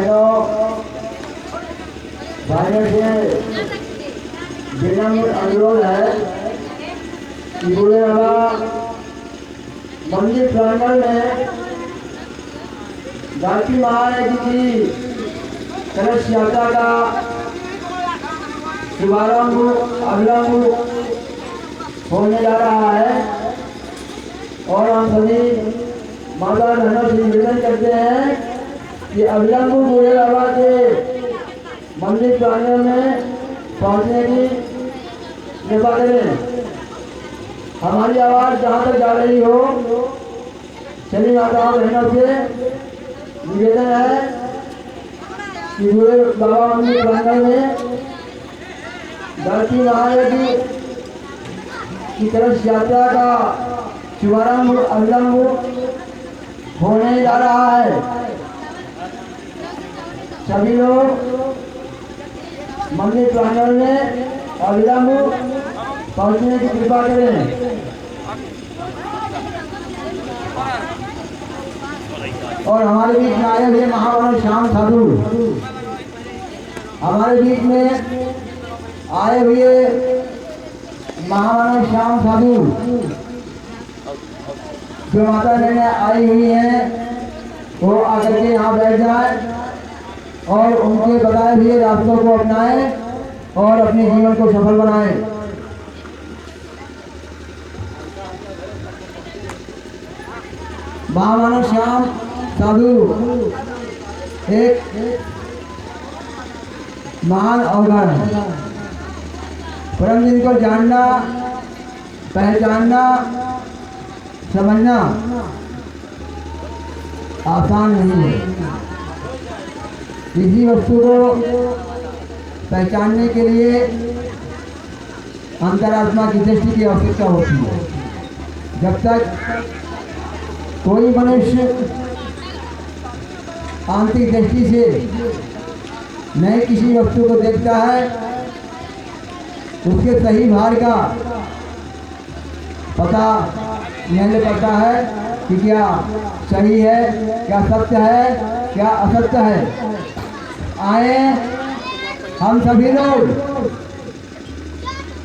बहनों भाइयों से विनम्र अनुरोध है कि बूढ़े बाबा मंदिर प्रांगण में गायत्री महाराज की कलश यात्रा का शुभारंभ अविलंब होने जा रहा है और हम सभी माता बहनों से निवेदन करते हैं कि अविलंब बूढ़े बाबा के मंदिर प्रांगण में पहुंचने की कृपा करें। हमारी आवाज़ जहाँ तक जा रही हो सभी माताओं बहनों से निवेदन है कि बूढ़े बाबा मंदिर प्रांगण में गायत्री महाराज की कलश यात्रा का शुभारंभ अविलंब होने जा रहा है। सभी लोग मंदिर प्रांगण में अविलंब पहुंचने की कृपा करें। और हमारे बीच में आए हुए महामानव श्याम साधु, हमारे बीच में आए हुए महामानव श्याम साधु जो माता बहनें आई हुई हैं वो आकर के यहाँ बैठ जाए और उनके बताए हुए रास्तों को अपनाएं और अपने जीवन को सफल बनाएं। महामानव श्याम साधु एक महान अवगुण है, परम जिनको जानना, पहचानना, समझना आसान नहीं है। किसी वस्तु को पहचानने के लिए अंतरात्मा की दृष्टि की आवश्यकता होती है। जब तक कोई मनुष्य आंतरिक दृष्टि से नए किसी वस्तु को देखता है उसके सही भार का पता नहीं लग पाता है कि क्या सही है, क्या सत्य है, क्या असत्य है। आए हम सभी लोग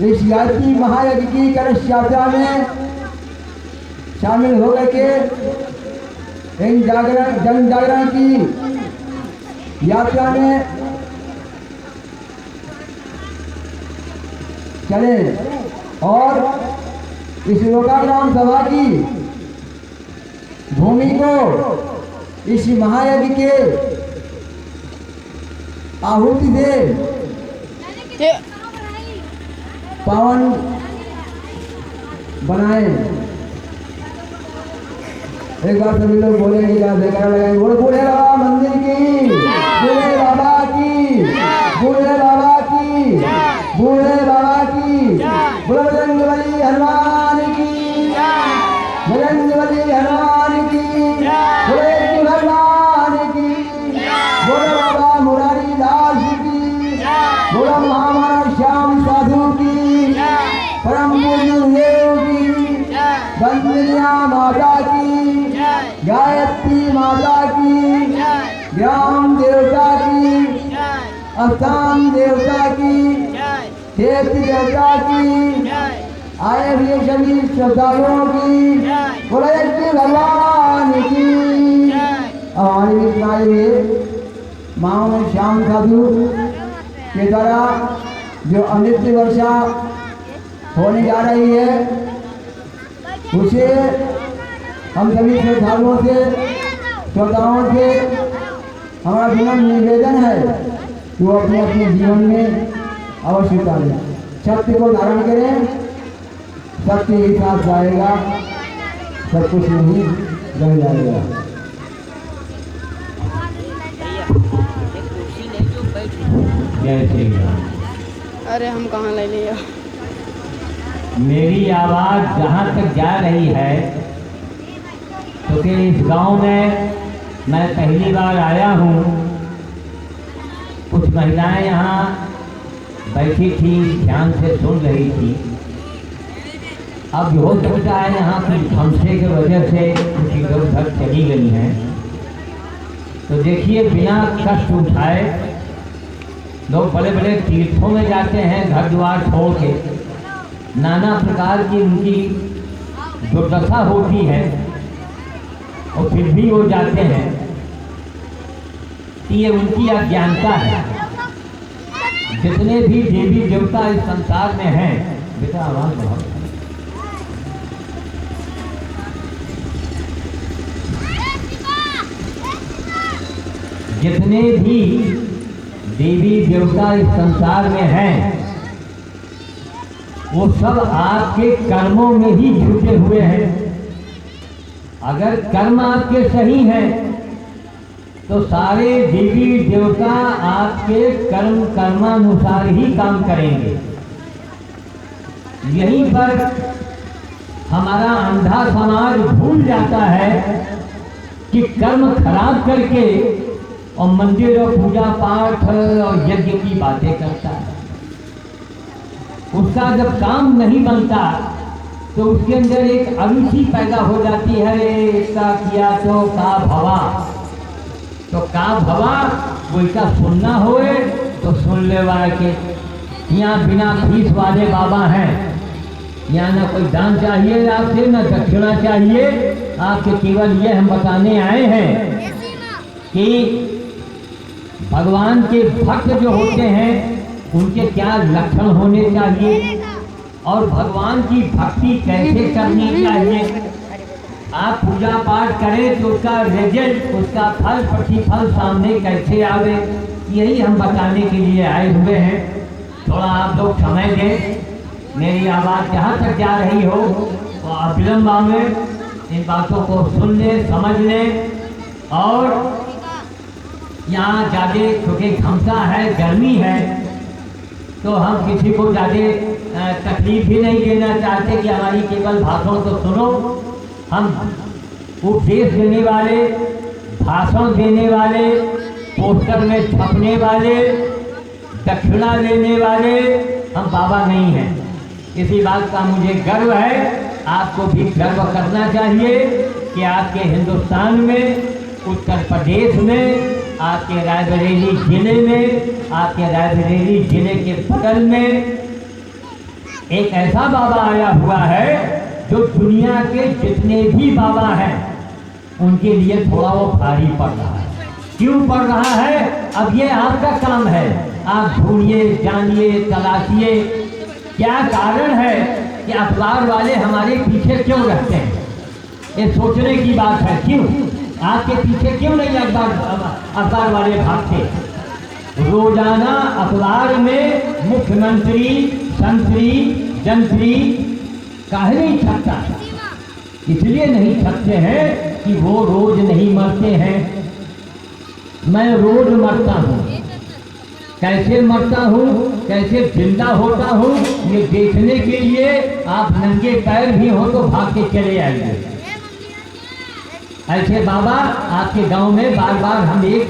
इस गायत्री महायज्ञ की कलश यात्रा में शामिल होकर के इन जन जागरण की यात्रा में चले और इस लोकाग्राम सभा की भूमि को इस महायज्ञ के आहुति से पावन बनाए। एक बार सभी लोग बोलेंगे, जयकारा लगाएंगे, बोले बूढ़े बाबा मंदिर की, बूढ़े बाबा की, बूढ़े बाबा की, बूढ़े बाबा की, बोले बजरंगबली हनुमान की, बजरंगबली हनुमान की, बोले भगवान की, बोले बाबा मुरारी दास की, बोले महामानव श्याम साधु की, परम पूज्य देव की, बंदनिया माता की, गायत्री माता की, ग्राम देवता की, स्थान देवता की, क्षेत्र देवता की, आए हुए सभी श्रद्धालुओं की, बोले भगवान की। हमारे बीच में आए हुए महामानव श्याम साधु के द्वारा जो अमृत वर्षा होने जा रही है उसे हम सभी श्रद्धालुओं से, श्रोताओं से हमारा विनम्र निवेदन है कि वो अपने अपने जीवन में अवश्य उतारें, सत्य को धारण करें। सत्य ही साथ जाएगा, सब कुछ नहीं रह जाएगा। जय श्री राम। अरे हम कहाँ ले लिया। मेरी आवाज़ जहाँ तक जा रही है क्योंकि इस गांव में मैं पहली बार आया हूँ। कुछ महिलाएं यहाँ बैठी थी, ध्यान से सुन रही थी। अब हो सकता है यहाँ की हमसे की वजह से कुछ इधर उधर चली गई हैं। तो देखिए बिना कष्ट उठाए लोग बड़े बड़े तीर्थों में जाते हैं घर द्वार छोड़ के, नाना प्रकार की उनकी दुर्दशा होती है और फिर भी वो जाते हैं। ये उनकी अज्ञानता है। जितने भी देवी देवता इस संसार में हैं, बेटा आवाज बहुत, जितने भी देवी देवता इस संसार में हैं वो सब आपके कर्मों में ही जुटे हुए हैं। अगर कर्म आपके सही हैं तो सारे देवी देवता आपके कर्मानुसार ही काम करेंगे। यहीं पर हमारा अंधा समाज भूल जाता है कि कर्म खराब करके और मंदिर और पूजा पाठ और यज्ञ की बातें करता है। उसका जब काम नहीं बनता तो उसके अंदर एक अरुचि पैदा हो जाती है, इसका किया तो का भवा, तो का भवा वो इसका सुनना होए तो सुन ले वाले के। यहाँ बिना फीस वाले बाबा हैं, यहाँ ना कोई दान चाहिए आपसे, ना दक्षिणा चाहिए आपके, केवल ये हम बताने आए हैं कि भगवान के भक्त जो होते हैं उनके क्या लक्षण होने चाहिए और भगवान की भक्ति कैसे करनी चाहिए। आप पूजा पाठ करें तो उसका रिजल्ट, उसका फल प्रतिफल सामने कैसे आवे, यही हम बताने के लिए आए हुए हैं। थोड़ा आप लोग समय दें, मेरी आवाज़ जहाँ तक जा रही हो तो अविलंब में इन बातों को सुन लें, समझ लें। और यहाँ ज़्यादा क्योंकि घमसा है, गर्मी है, तो हम किसी को ज़्यादा तकलीफ भी नहीं देना चाहते कि हमारी केवल भाषण तो सुनो। हम उपदेश देने वाले, भाषण देने वाले, पोस्टर में छपने वाले, दक्षिणा लेने वाले हम बाबा नहीं हैं। इसी बात का मुझे गर्व है, आपको भी गर्व करना चाहिए कि आपके हिंदुस्तान में, उत्तर प्रदेश में, आपके रायबरेली जिले में, आपके रायबरेली जिले के बगल में एक ऐसा बाबा आया हुआ है जो दुनिया के जितने भी बाबा हैं उनके लिए थोड़ा वो भारी पड़ रहा है। क्यों पड़ रहा है? अब ये आपका काम है, आप ढूंढिए, जानिए, तलाशिए क्या कारण है कि अखबार वाले हमारे पीछे क्यों रहते हैं। ये सोचने की बात है, क्यों आपके पीछे क्यों नहीं अखबार वाले भागते। रोजाना अखबार में मुख्यमंत्री, संतरी, जंत्री काहे नहीं छपता? इसलिए नहीं छपते हैं कि वो रोज नहीं मरते हैं, मैं रोज मरता हूँ। कैसे मरता हूँ, कैसे जिंदा होता हूँ, ये देखने के लिए आप नंगे पैर भी हो तो भाग के चले आइए। ऐसे बाबा आपके गांव में बार बार, हम एक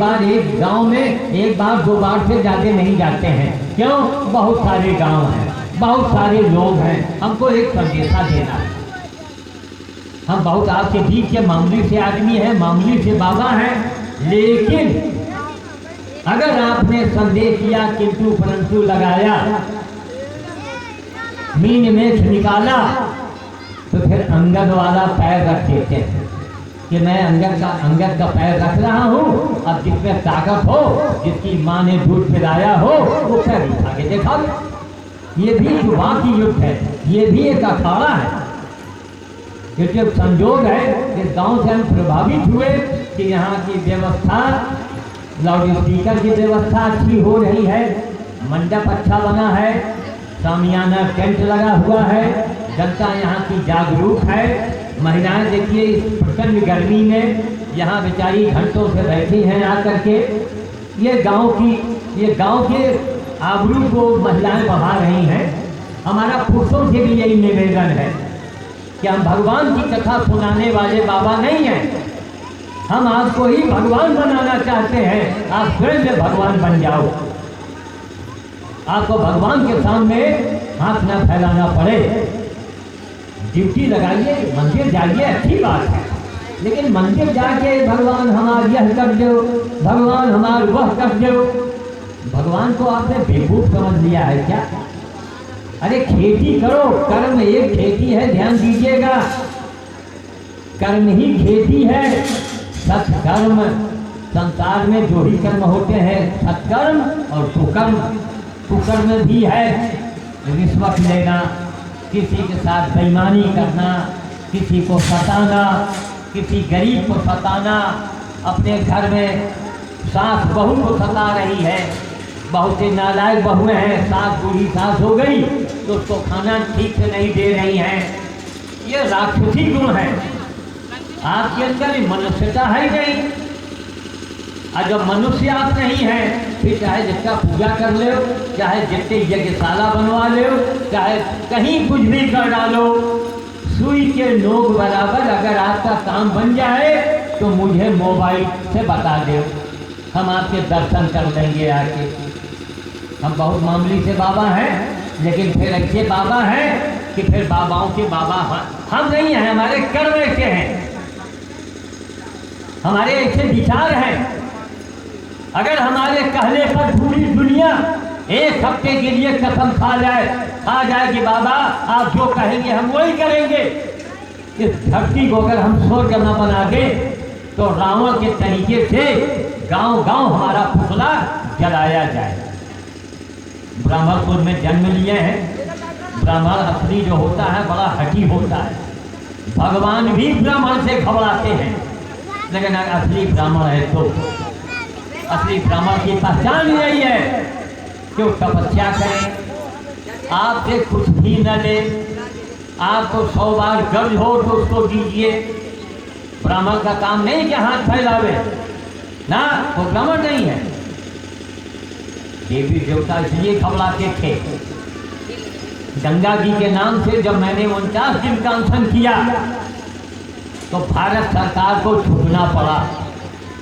गांव में एक बार दो बार से ज़्यादा नहीं जाते हैं। क्यों? बहुत सारे गांव हैं, बहुत सारे लोग हैं, हमको एक संदेशा देना है। हम बहुत आपके बीच के मामूली से आदमी हैं, मामूली से बाबा हैं, लेकिन अगर आपने संदेश किया, किंतु परंतु लगाया, मीन में निकाला, तो फिर अंगद वाला पैर रख देते हैं कि मैं अंगद का पैर रख रहा हूँ। अब जिसमें ताकत हो, जिसकी माँ ने दूध पिलाया हो, वो पैर उठा के देखा। ये भी युवा की युद्ध है, ये भी एक अखाड़ा है। क्योंकि संजोग है इस गांव से हम प्रभावित हुए कि यहाँ की व्यवस्था, लाउड स्पीकर की व्यवस्था अच्छी हो रही है, मंडप अच्छा बना है, सामियाना टेंट लगा हुआ है, जनता यहाँ की जागरूक है। महिलाएं देखिए इस प्रचंड गर्मी में यहाँ बेचारी घंटों से बैठी हैं आकर के। ये गांव के आबरू को महिलाएं बढ़ा रही हैं। हमारा पुरुषों से भी यही निवेदन है कि हम भगवान की कथा सुनाने वाले बाबा नहीं हैं, हम आपको ही भगवान बनाना चाहते हैं। आप स्वयं में भगवान बन जाओ, आपको भगवान के सामने हाथ न फैलाना पड़े। ड्यूटी लगाइए, मंदिर जाइए, अच्छी बात है, लेकिन मंदिर जाके भगवान हमार यह कर दो, भगवान हमार वह कर दो। भगवान को आपने बेवकूफ समझ लिया है क्या? अरे खेती करो, कर्म एक खेती है, ध्यान दीजिएगा, कर्म ही खेती है। सत्कर्म, संसार में जो ही कर्म होते हैं, सत्कर्म और कुकर्म। कुकर्म भी है रिश्वत लेना, किसी के साथ बेईमानी करना, किसी को सताना, किसी गरीब को सताना। अपने घर में सास बहू को सता रही है, बहुत से नालायक बहुएं हैं, सास बूढ़ी सास हो गई तो उसको खाना ठीक से नहीं दे रही हैं। ये राक्षसी गुण है आपके अंदर, मनुष्यता है ही नहीं। और जब मनुष्य आप नहीं है, फिर चाहे जिसका पूजा कर लो, चाहे जितने यज्ञशाला बनवा लो, चाहे कहीं कुछ भी कर डालो, सुई के नोक बराबर अगर आपका काम बन जाए तो मुझे मोबाइल से बता दो, हम आपके दर्शन कर लेंगे आके। हम बहुत मामूली से बाबा हैं, लेकिन फिर ऐसे बाबा हैं कि फिर बाबाओं के बाबा हम नहीं हैं। हमारे कर्म ऐसे हैं, हमारे ऐसे विचार हैं। अगर हमारे कहने पर पूरी दुनिया एक हफ्ते के लिए कसम खा जाए कि बाबा आप जो कहेंगे हम वही करेंगे, इस धरती को अगर हम स्वर्ग न बना दे तो रावण के तरीके से गांव गांव हमारा पुतला जलाया जाए। ब्राह्मणपुर में जन्म लिए हैं। ब्राह्मण असली जो होता है बड़ा हठी होता है, भगवान भी ब्राह्मण से घबराते हैं। लेकिन असली ब्राह्मण है तो असली ब्राह्मण की पहचान यही है कि वो तपस्या करें, आपसे कुछ भी न ले, आपको 100 बार गर्ज हो तो उसको दीजिए। ब्राह्मण का काम नहीं कि हाथ फैलावे ना, वो ब्राह्मण नहीं है। देवी देवता इसलिए घबराते थे। गंगा जी के नाम से जब मैंने 49 दिन का अनशन किया तो भारत सरकार को झुकना पड़ा,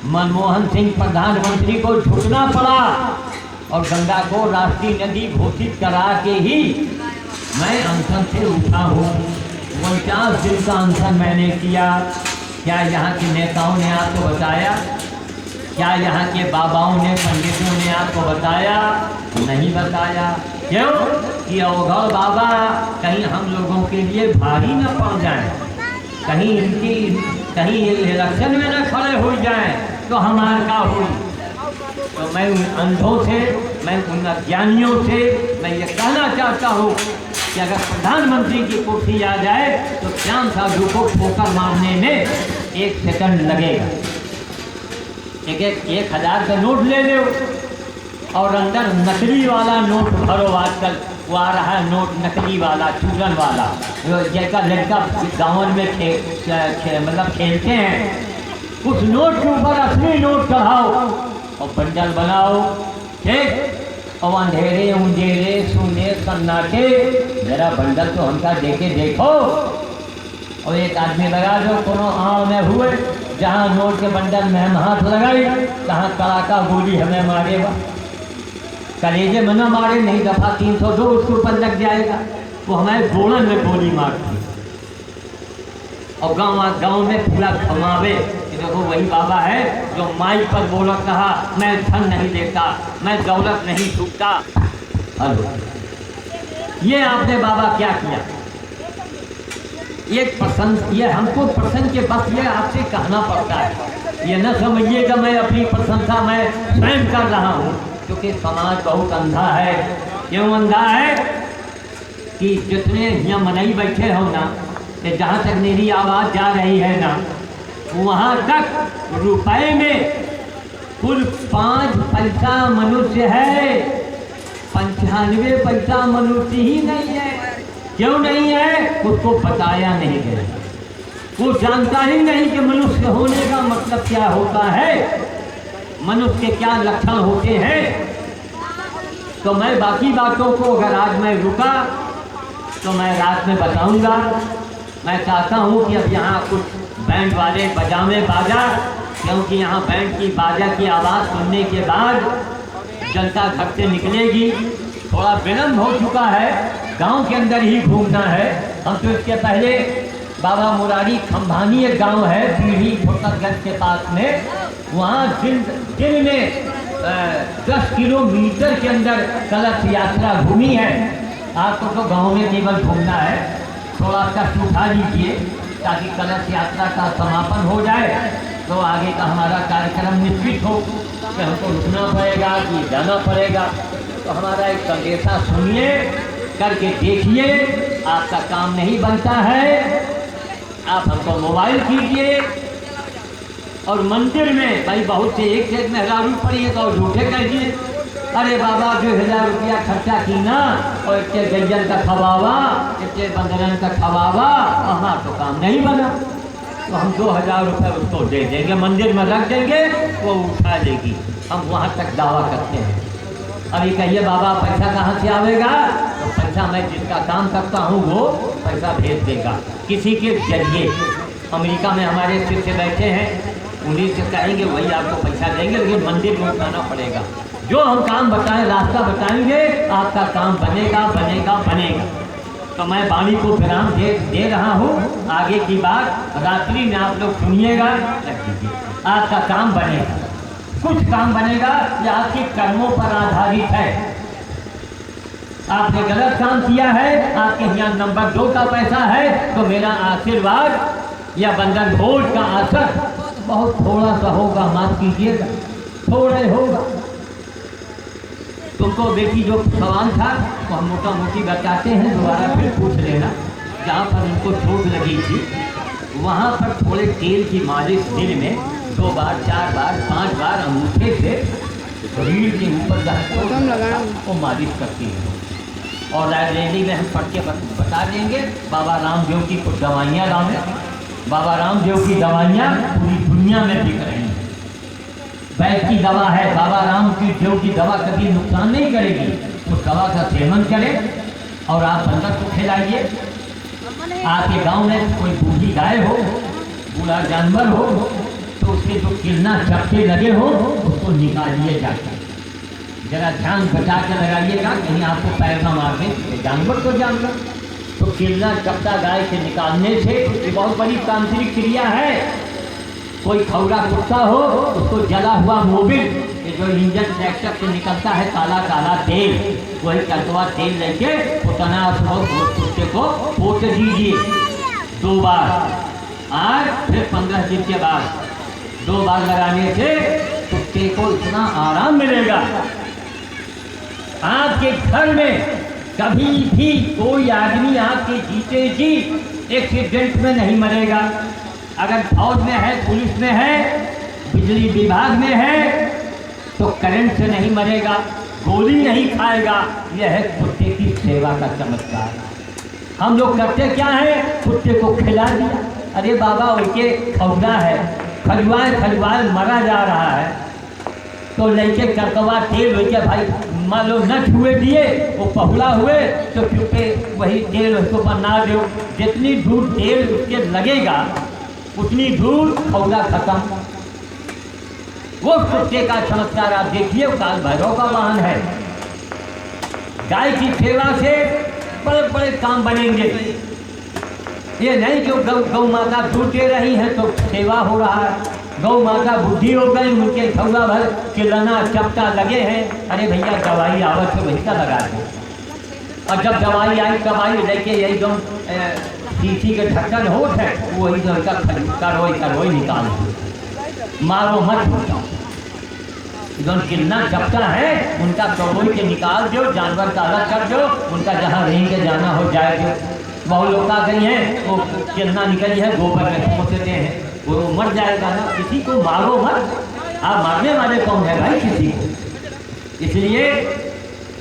मनमोहन सिंह प्रधानमंत्री को झुकना पड़ा और गंगा को राष्ट्रीय नदी घोषित करा के ही मैं अनशन से उठा हूँ। 49 दिन का अनशन मैंने किया। क्या यहाँ के नेताओं ने आपको बताया? क्या यहाँ के बाबाओं ने, पंडितों ने आपको बताया? नहीं बताया। क्यों? कि अवघड़ बाबा कहीं हम लोगों के लिए भारी न पड़ जाए, कहीं इलेक्शन में न खड़े हो जाए तो हमारा क्या हुई। तो मैं उन अंधों से, मैं उन अज्ञानियों से मैं ये कहना चाहता हूँ कि अगर प्रधानमंत्री की कुर्सी आ जाए तो श्याम साधु को ठोकर मारने में 1 सेकंड लगेगा। 1,000 का नोट ले लो और अंदर नकली वाला नोट भरो। आजकल वो आ रहा है नोट नकली वाला, चूरन वाला, जैसा लड़का गाँव में मतलब खेलते हैं, उस नोट के ऊपर असली नोट चढ़ाओ और बंडल बनाओ, ठीक। और अंधेरे उंधेरे सुने सन्नाटे जरा बंडल तो हमका देके देखो। और एक आदमी लगा दो कोनो आँव में हुए, जहाँ नोट के बंडल में हम हाथ लगाई तहाँ कड़ाका गोली हमें मारेगा। कलेजे में न मारे, नहीं दफा 302 उसके ऊपर लग जाएगा, वो हमारे गोड़न में गोली मारती। और गांव में पूरा घुमावे कि देखो वही बाबा है जो माइक पर बोलत रहा, मैं धन नहीं देता, मैं दौलत नहीं छूटता। हेलो, ये आपने बाबा क्या किया? एक प्रसन्न, ये हमको प्रसन्न के बस ये आपसे कहना पड़ता है। ये न समझिएगा मैं अपनी प्रशंसा मैं स्वयं कर रहा हूँ, क्योंकि समाज बहुत अंधा है। क्यों अंधा है? कि जितने यहाँ मनई बैठे हो ना, कि जहाँ तक मेरी आवाज़ जा रही है ना, वहाँ तक रुपए में कुल 5 पैसा मनुष्य है, 95 पैसा मनुष्य ही नहीं है। क्यों नहीं है? उसको बताया नहीं गया, वो जानता ही नहीं कि मनुष्य होने का मतलब क्या होता है, मनुष्य के क्या लक्षण होते हैं। तो मैं बाकी बातों को अगर आज मैं रुका तो मैं रात में बताऊंगा। मैं चाहता हूं कि अब यहाँ कुछ बैंड वाले बजावे बाजा, क्योंकि यहाँ बैंड की बाजा की आवाज़ सुनने के बाद जनता घर से निकलेगी। थोड़ा विलम्ब हो चुका है, गांव के अंदर ही घूमना है। हम तो इसके पहले बाबा मुरारी खंभानी एक गांव है पीढ़ी ठोकरगंज के पास में, वहाँ दिन में 10 किलोमीटर के अंदर कलश यात्रा घूमी है। आपको तो गांव में केवल घूमना है, थोड़ा कष्ट उठा लीजिए ताकि कलश यात्रा का समापन हो जाए तो आगे का हमारा कार्यक्रम निश्चित हो कि हमको रुकना पड़ेगा कि जाना पड़ेगा। तो हमारा एक संदेशा सुनिए, करके देखिए, आपका काम नहीं बनता है, आप हमको मोबाइल कीजिए। और मंदिर में भाई बहुत से एक से एक मेहरारू पड़ी है तो झूठे कहिए, अरे बाबा 2000 रुपया खर्चा की ना और इतने गैजन का खवावा, इतने बंदरन का खवावा, वहाँ तो काम नहीं बना। तो हम 2000 रुपये उसको दे देंगे, मंदिर में रख देंगे, वो उठा देगी। हम वहाँ तक दावा करते हैं। अभी कहिए बाबा पैसा कहाँ से आवेगा, तो पैसा मैं जिसका काम करता हूँ वो पैसा भेज देगा किसी के जरिए। अमेरिका में हमारे शिष्य बैठे हैं, उन्हीं से कहेंगे वही आपको पैसा देंगे, लेकिन मंदिर में उठाना पड़ेगा। जो हम काम बताएं, रास्ता बताएंगे, आपका काम बनेगा बनेगा बनेगा। तो मैं वाणी को विराम दे रहा हूँ। आगे की बात रात्रि में आप लोग सुनिएगा, रख दीजिए। आपका काम बनेगा, कुछ काम बनेगा, यह आपके कर्मों पर आधारित है। आपने गलत काम किया है, आपके यहाँ नंबर 2 का पैसा है, तो मेरा आशीर्वाद या बंधन भोज का असर बहुत थोड़ा सा होगा, माफ कीजिएगा, थोड़ा ही होगा। तुमको बेटी जो सवाल था तो हम मोटा मोटी बताते हैं, दोबारा फिर पूछ लेना। जहाँ पर उनको चोट लगी थी वहाँ पर थोड़े तेल की मालिश दिन में 2 बार 4 बार 5 बार अंगूठे से रीढ़ के ऊपर वो मालिश करती है। और लाइब्रेरी में हम पढ़ के बता देंगे। बाबा रामदेव की कुछ दवाइयाँ लाएं। बाबा रामदेव की दवाइयाँ पूरी दुनिया में बिक रही हैं। वैद्य की दवा है, बाबा रामदेव की दवा कभी नुकसान नहीं करेगी। उस दवा का सेवन करें और आप बंदर को खिलाइए। आपके गांव में कोई बूढ़ी गाय हो, बूढ़ा जानवर हो, तो उसके जो किरना चपटे लगे हो उसको निकालिए जाके। जरा ध्यान बचा के लगाइएगा, कहीं आपको पैर न मार दें। जानवर तो जानवर, तो किरना चपटा गाय से निकालने से ये बहुत बड़ी तांत्रिक क्रिया है। कोई खौरा कुत्ता हो उसको जला हुआ मोबिल, ये जो इंजन ट्रैक्टर से निकलता है काला काला तेल, वही कटवा तेल लेके उतना कुत्ते को पोत दीजिए 2 बार। आज फिर 15 दिन के बाद 2 बार लगाने से कुत्ते को इतना आराम मिलेगा। आपके घर में कभी भी कोई आदमी आपके जीते जी एक्सीडेंट में नहीं मरेगा। अगर फौज में है, पुलिस में है, बिजली विभाग में है, तो करंट से नहीं मरेगा, गोली नहीं खाएगा। यह है कुत्ते की सेवा का चमत्कार। हम लोग करते क्या है, कुत्ते को खिला दिया, अरे बाबा उनके खौदा है, खजवाए मरा जा रहा है, तो लेके करकवा तेल लेके भाई मान लो न छुए दिए, वो पहुला हुए तो चुपे वही तेल उसको बना दो। जितनी दूर तेल उसके लगेगा उतनी दूर खौला खत्म। वो कुत्ते का चमत्कार आप देखिए, काल भैरव का वाहन है। गाय की सेवा से बड़े बड़े काम बनेंगे। ये नहीं कि गौ माता दूध दे रही है तो सेवा हो रहा है। गौ माता बुद्धि हो गई, उनके खौला भर किलना चपटा लगे हैं, अरे भैया दवाई आवत है वही का लगा दे। और जब दवाई आई तब आई लेके यही जो शीशी के ढक्कन होत है वही जो करवई निकाल दो, मारो मत होता। जो किलना चपटा है उनका करवई के निकाल दो, जानवर का अलग कर दो, उनका जहाँ रहेंगे जाना हो जाएगा। बहुत लोग आ गई हैं वो किलना निकली है गोबर में पोतते हैं, वो मर जाएगा ना। किसी को मारो मत, आप मारने वाले कौन है भाई किसी को। इसलिए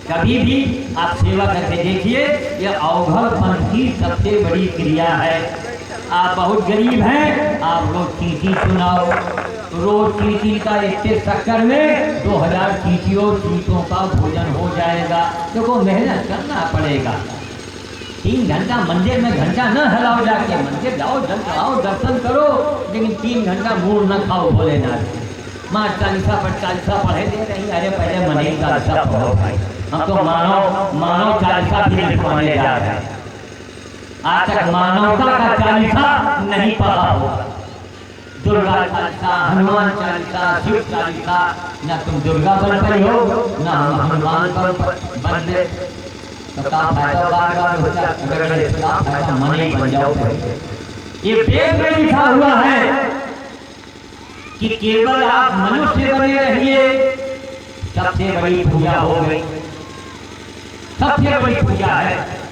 कभी भी आप सेवा करके देखिए, यह अवघड़पन की सबसे बड़ी क्रिया है। आप बहुत गरीब हैं, आप रोज चींटी सुनाओ, रोज चींटी का इतने चक्कर में 2000 चींटियों का भोजन हो जाएगा। देखो मेहनत करना पड़ेगा। 3 घंटा मंदिर में घंटा न हिलाओ, जाके मंदिर जाओ, जल चढ़ाओ, दर्शन करो, लेकिन 3 घंटा मूड न खाओ भोलेनाथ। माँ चालीसा पर चालीसा पढ़े दे रही, अरे पहले मने चालीसा पढ़ो भाई, हम तो मानव चालीसा भी लिखवाने जा रहे हैं। आज तक मानवता का चालीसा नहीं पढ़ा होगा। दुर्गा चालीसा, हनुमान चालीसा, शिव चालीसा, न तुम दुर्गा बन पड़ी हो न हम हनुमान बन गए, तो का फायदा? बार बार मन ही बन जाओ। ये वेद में लिखा हुआ है कि केवल आप मनुष्य बने रहिए, सबसे बड़ी पूजा हो गई। सबसे बड़ी पूजा है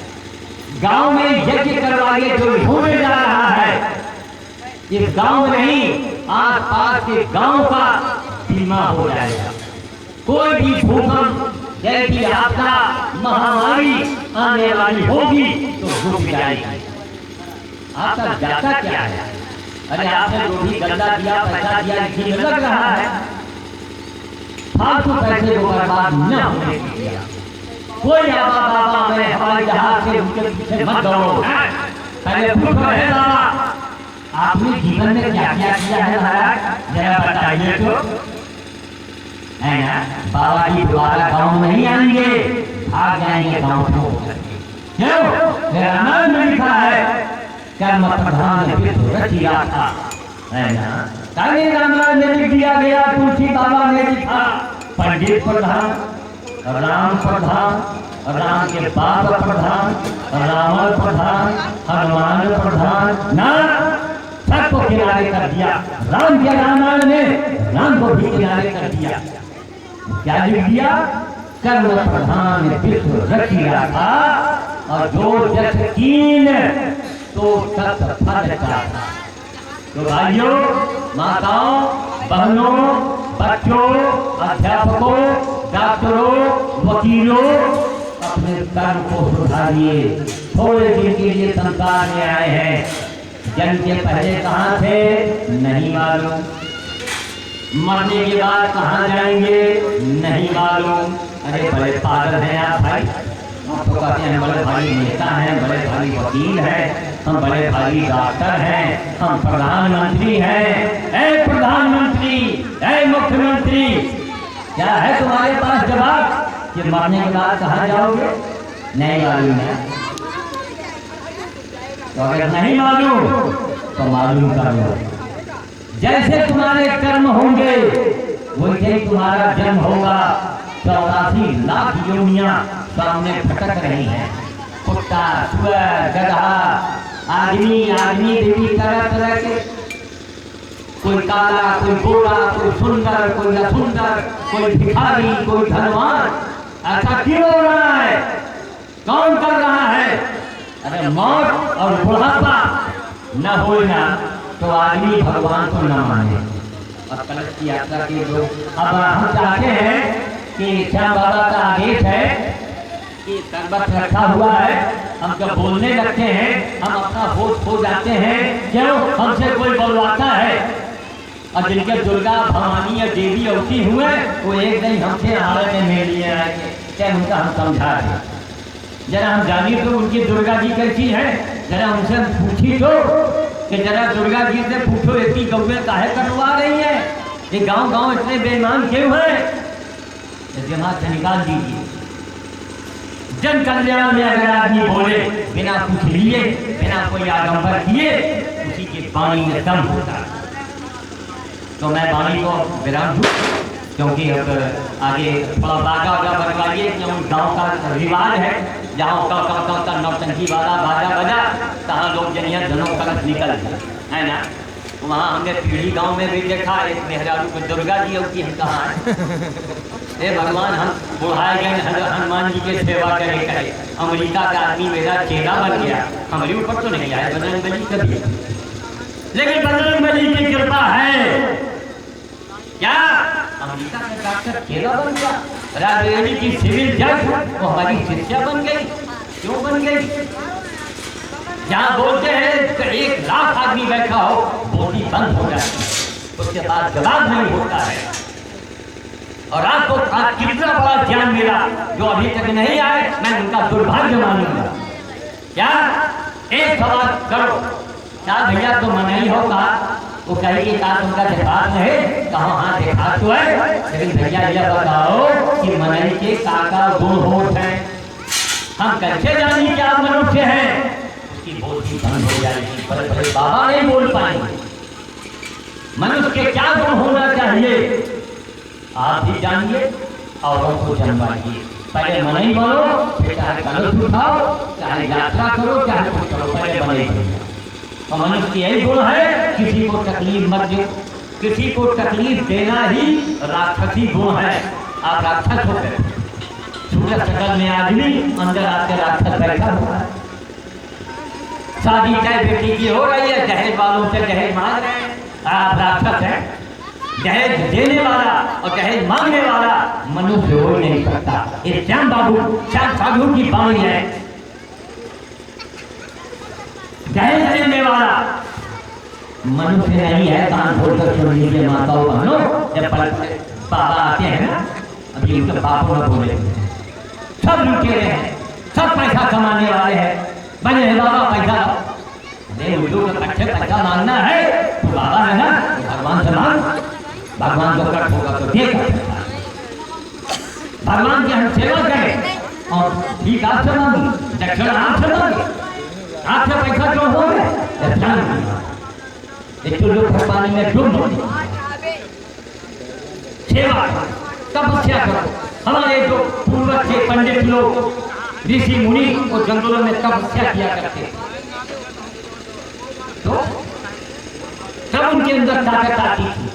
गांव में यज्ञ करवाइए जो होने जा रहा है। इस गांव में नहीं, आस पास के गांव का बीमा हो जाएगा। कोई भी भूकंप, जैसी आपदा, महामारी आने वाली होगी तो रुक जाएगी। आपका जाता क्या है? अरे आपने जो भी गंदा दिया, पैसा दिया, इसी में लग रहा है। फालतू पैसे को बर्बाद न होने दिया। कोई आबा बाबा में हवाई जहाज से उनके पीछे मत दौड़ो। पहले पूछो है बाबा, आपने जीवन में क्या क्या किया है महाराज, जरा बताइए तो। है ना, बाबा जी दोबारा गाँव नहीं आएंगे, भाग जाएंगे गाँव को। क्यों? रामायण में लिखा है कर्म प्रधान रचिया था, है ना। ताकि रामायण में लिख दिया गया, तुलसी बाबा ने लिखा पंडित प्रधान, राम प्रधान, राम के बाप प्रधान, रावण प्रधान, हनुमान प्रधान, ना सबको किनारे कर दिया। राम के रामायण ने राम को भी किनारे कर दिया। क्या लिख दिया? कर्म प्रधान विश्व रचिया था, और जो जस कीन तो सत फल चाहा। तो भाइयों, माताओं, बहनों, बच्चों, अध्यापकों, डॉक्टरों, वकीलों, अपने कर्म को सुधारिए। थोड़े दिन के लिए संसार में आए हैं, जन्म के पहले कहाँ थे नहीं मालूम, मरने के बाद कहाँ जाएंगे नहीं मालूम। अरे बड़े पागल हैं आप भाई, हम तो कहते हैं बड़े भारी नेता हैं, बड़े भारी वकील हैं, हम बड़े भारी डॉक्टर हैं, हम प्रधानमंत्री हैं। ऐ प्रधानमंत्री, ऐ मुख्यमंत्री, क्या है तुम्हारे पास जवाब कि मरने के बाद कहाँ जाओगे? नहीं मालूम है। तो अगर नहीं मालूम तो मालूम कर लो। जैसे तुम्हारे कर्म होंगे वैसे ही तुम्हारा जन्म होगा। 84 लाख योनियां सामने भटक रही हैं। कुत्ता, सुअर, गधा, आदमी, देवी, तरह तरह के, कोई काला, कोई गोरा, कोई सुंदर, कोई असुंदर, कोई भिखारी, कोई धनवान। ऐसा क्यों हो रहा है? कौन कर रहा है? अरे मौत और बुढ़ापा न हो ना तो आदमी भगवान को न माने। और कलश की यात्रा के लोग अब हम चाहते हैं कि श्याम बाबा का आदेश है कि दरबार रखा हुआ है, हम जब बोलने लगते हैं हम अपना होश खो जाते हैं। क्यों? हमसे कोई बोलवाता है, और जिनके दुर्गा, भवानी या देवी अवती हुए वो एक दिन हमसे हालत में मिल लिए आएंगे, क्या उनका हम समझा दें। जरा हम जानिए तो उनकी दुर्गा जी कैसी है, जरा उनसे पूछी तो कि जरा दुर्गा जी से पूछो इतनी गौवे काहे कटवा रही है, ये गांव गांव इतने बेईमान क्यों हैं? दिमाग से निकाल दीजिए। जन कल्याण में अगर आदमी बोले बिना कुछ लिए, बिना कोई आडंबर किए, उसी की वाणी में दम होता है। तो मैं वाणी को विराम दूं, क्योंकि अब आगे थोड़ा बागा बनवाइए, क्योंकि गाँव का रिवाज है जहाँ का नौटंकी वाला बाजा बजा तहाँ लोग जनिया जनों कलश निकल है ना। वहाँ हमने पीढ़ी गांव में भी देखा, एक मेहरारू को दुर्गा जी होती है, कहाँ है भगवान, हम बुढ़ाए गए हनुमान जी के सेवा करे करे, अमेरिका का आदमी मेरा चेला बन गया, हमारे ऊपर तो नहीं आया बजरंगबली कभी, लेकिन बजरंगबली की कृपा है। क्या अमेरिका का डॉक्टर चेला बन गया, राजरेडी की सिविल जज वो हमारी शिष्या बन गई। क्यों बन गई? जहाँ बोलते हैं तो 1 लाख आदमी बैठा हो, बोली बंद हो जाती है, उसके बाद जवाब नहीं होता है। और आपको आज कितना बड़ा ज्ञान मिला, जो अभी तक नहीं आए मैं उनका दुर्भाग्य मानूंगा। क्या एक सवाल करो, क्या भैया तो मन ही होगा, वो कहेगी का तुमका दिखात है, कहाँ हाँ दिखात तो है, लेकिन भैया यह बताओ कि मनई के काका गुण होठ है, हम कैसे जानी कि आप मनुष्य हैं? उसकी की बोली बंद हो जाएगी, बड़े बड़े बाबा नहीं बोल पाएंगे। मनुष्य के क्या गुण होना चाहिए आप भी जानिए, औरों को जनवाइए। पहले मन ही बोलो, फिर चाहे कलश उठाओ, चाहे यात्रा करो, चाहे कुछ करो, पहले मन ही बोलो। और मनुष्य की यही गुण है, किसी को तकलीफ मत दो। किसी को तकलीफ देना ही राक्षसी गुण है। आप राक्षस हो गए। सूरज शकल में आदमी, अंदर आके राक्षस बैठा हुआ है। शादी चाहे बेटी की हो रही है, दहेज वालों से दहेज मांग रहे हैं, आप राक्षस हैं। दहेज देने वाला और दहेज मांगने वाला मनुष्य हो ही नहीं सकता। ये श्याम बाबू, श्याम साधु की बाणी है। दहेज देने वाला मनुष्य नहीं है। कान खोलकर सुन लीजिए माताओं बहनों, जब बाबा आते हैं ना, अभी उनके बापों में बोले सब लुटेरे हैं, सब पैसा कमाने वाले हैं, बने हैं बाबा पैसा। अरे उल्लू का कट्ठे पैसा मांगना है तो बाबा है ना, भगवान से मांग। भगवान को कट होगा तो देख, भगवान की हम सेवा करें और ठीक आपसे मांगी, दक्षिण आपसे मांगे। आपसे पैसा क्यों हो गए? एक तो लोग पानी में डूब सेवा तपस्या करो। हमारे जो पूर्वज के पंडित लोग ऋषि मुनि और जंगलों में तपस्या किया करते, तो तब उनके अंदर ताकत आती थी।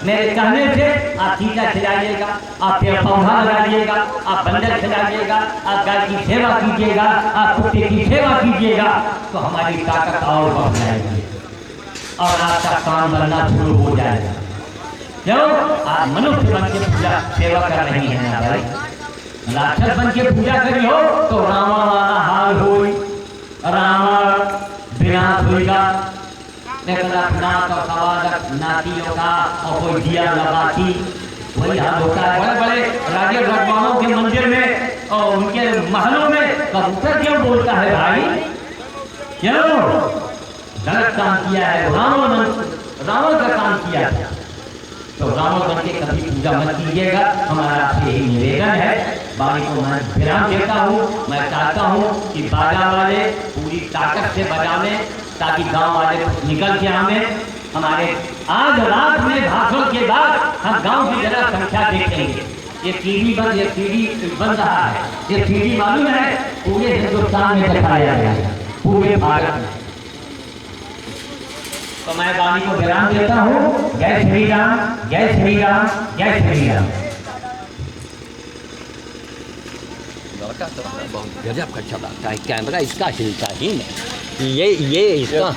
मेरे कहने से आप चीजा खिलाइएगा, आप पेड़ पौधा लगाइएगा, आप बंदर खिलाइएगा, आप गाय की सेवा कीजिएगा, आप कुत्ते की सेवा कीजिएगा, तो हमारी ताकत और बढ़ जाएगी और आपका काम बनना शुरू हो जाएगा। क्यों? आप मनुष्य बन के पूजा सेवा कर रही हैं ना भाई। राक्षस बन के पूजा करी हो तो रावण वाला हाल हो, रावण विनाश होगा। नाथ और सवादक नातियों का और कोई दिया लगाती, वही हाल होता है। बड़े बड़े राजे रजवाड़ों के मंदिर में और उनके महलों में कबूतर क्यों बोलता है भाई? क्यों? गलत काम किया है। रावण का काम किया है, तो रावण बन के कभी पूजा मत कीजिएगा। हमारा आपसे यही निवेदन है। बाणी को मैं विराम देता हूँ। मैं चाहता हूँ कि बाजा वाले पूरी ताकत से बजावें, ताकि गांव वाले निकल के हमें हमारे आज रात में भाषण के बाद हम गांव की जरा संख्या देखेंगे। ये टीवी बन रहा है, ये टीवी मालूम है पूरे हिंदुस्तान में दिखाया गया है, पूरे भारत में। तो मैं वाणी को विराम देता हूँ। जय श्री राम, जय श्री राम, जय श्री राम। बहुत गजब का चलाता है कैमरा, इसका हिलता ही नहीं। ये इसका